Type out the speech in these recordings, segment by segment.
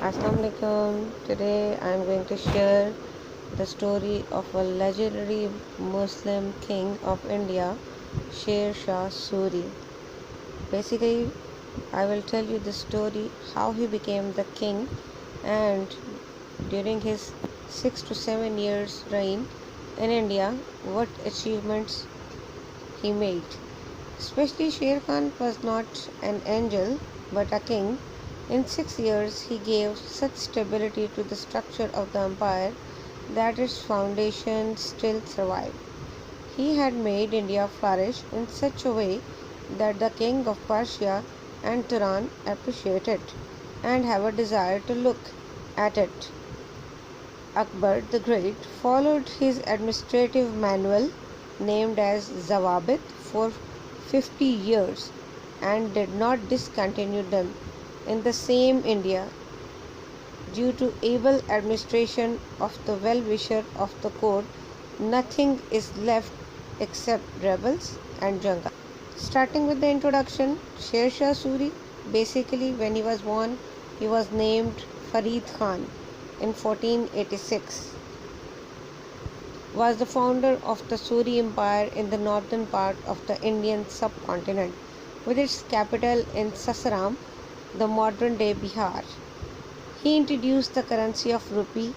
Assalamu alaikum. Today I am going to share the story of a legendary Muslim king of India, Sher Shah Suri. Basically, I will tell you the story how he became the king and during his 6 to 7 years reign in India, what achievements he made. Especially Sher Khan was not an angel but a king. In 6 years, he gave such stability to the structure of the empire that its foundations still survive. He had made India flourish in such a way that the king of Persia and Turan appreciate it and have a desire to look at it. Akbar the Great followed his administrative manual named as Zawabit for 50 years and did not discontinue them in the same India due to able administration of the well-wisher of the court. Nothing is left except rebels and jungle. Starting with the introduction, Sher Shah Suri, basically when he was born, he was named Farid Khan in 1486. Was the founder of the Suri Empire in the northern part of the Indian subcontinent, with its capital in Sasaram, the modern-day Bihar. He introduced the currency of rupee.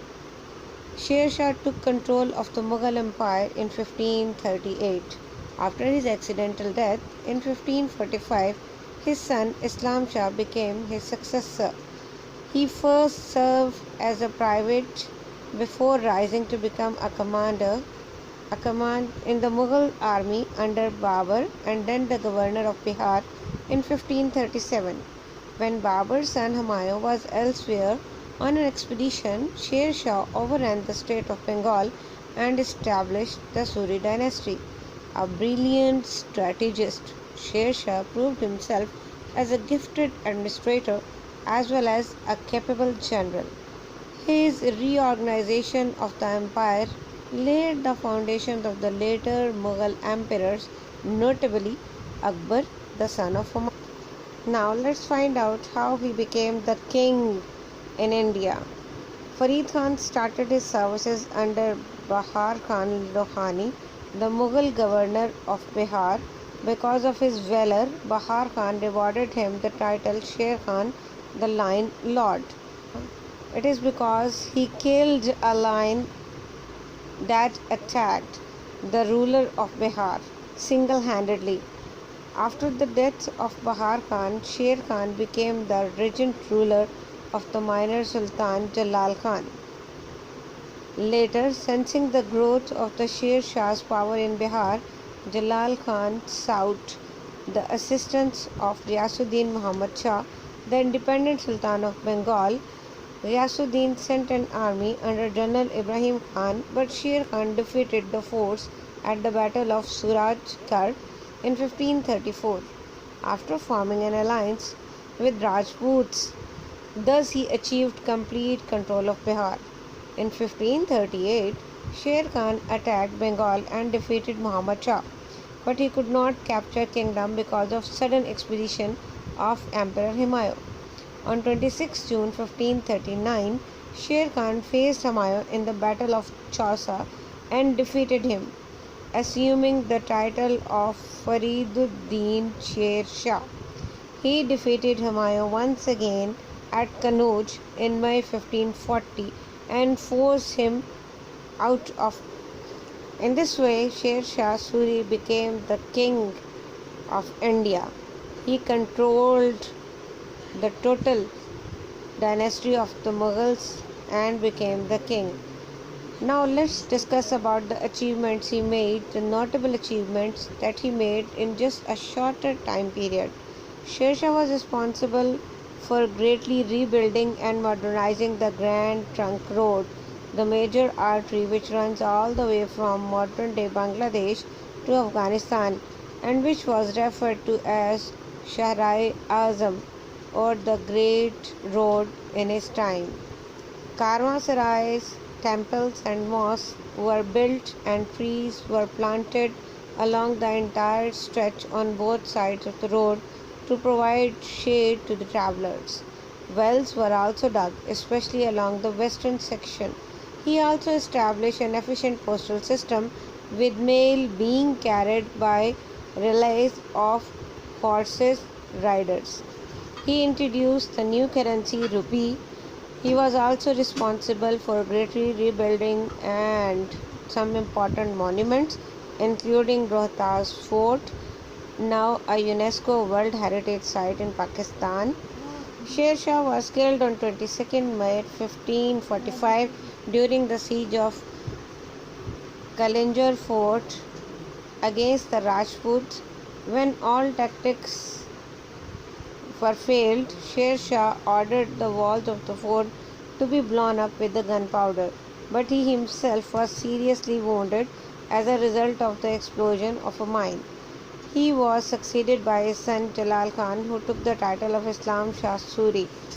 Sher Shah took control of the Mughal Empire in 1538. After his accidental death in 1545, his son Islam Shah became his successor. He first served as a private before rising to become a command in the Mughal army under Babur and then the governor of Bihar in 1537. When Babur's son Humayun was elsewhere on an expedition, Sher Shah overran the state of Bengal and established the Suri dynasty. A brilliant strategist, Sher Shah proved himself as a gifted administrator as well as a capable general. His reorganization of the empire laid the foundations of the later Mughal emperors, notably Akbar, the son of Humayun. Now let's find out how he became the king in India. Farid Khan started his services under Bahar Khan Lohani, the Mughal governor of Bihar. Because of his valor, Bahar Khan rewarded him the title Sher Khan, the Lion Lord. It is because he killed a lion that attacked the ruler of Bihar single-handedly. After the death of Bahar Khan, Sher Khan became the regent ruler of the minor Sultan Jalal Khan. Later, sensing the growth of the Sher Shah's power in Bihar, Jalal Khan sought the assistance of Ghiyasuddin Muhammad Shah, the independent Sultan of Bengal. Ghiyasuddin sent an army under General Ibrahim Khan, but Sher Khan defeated the force at the Battle of Surajgarh in 1534. After forming an alliance with Rajputs, thus he achieved complete control of Bihar. In 1538, Sher Khan attacked Bengal and defeated Muhammad Shah, but he could not capture kingdom because of sudden expedition of Emperor Humayun. On 26 June 1539, Sher Khan faced Humayun in the Battle of Chausa and defeated him, assuming the title of Fariduddin Sher Shah. He defeated Humayun once again at Kannauj in May 1540 and forced him out of. In this way, Sher Shah Suri became the king of India. He controlled the total dynasty of the Mughals and became the king. Now let's discuss about the achievements he made, the notable achievements that he made in just a shorter time period. Sher Shah was responsible for greatly rebuilding and modernizing the Grand Trunk Road, the major artery which runs all the way from modern-day Bangladesh to Afghanistan and which was referred to as Shahar-e-Azam or the Great Road in his time. Caravanserais, temples and mosques were built and trees were planted along the entire stretch on both sides of the road to provide shade to the travelers. Wells were also dug, especially along the western section. He also established an efficient postal system, with mail being carried by relays of horses riders. He introduced the new currency rupee. He was also responsible for greatly rebuilding and some important monuments, including Rohtas Fort, now a UNESCO World Heritage Site in Pakistan. Sher Shah was killed on 22nd May 1545 during the siege of Kalinjar Fort against the Rajputs. When all tactics were failed, Sher Shah ordered the walls of the fort to be blown up with the gunpowder, but he himself was seriously wounded as a result of the explosion of a mine. He was succeeded by his son Jalal Khan, who took the title of Islam Shah Suri.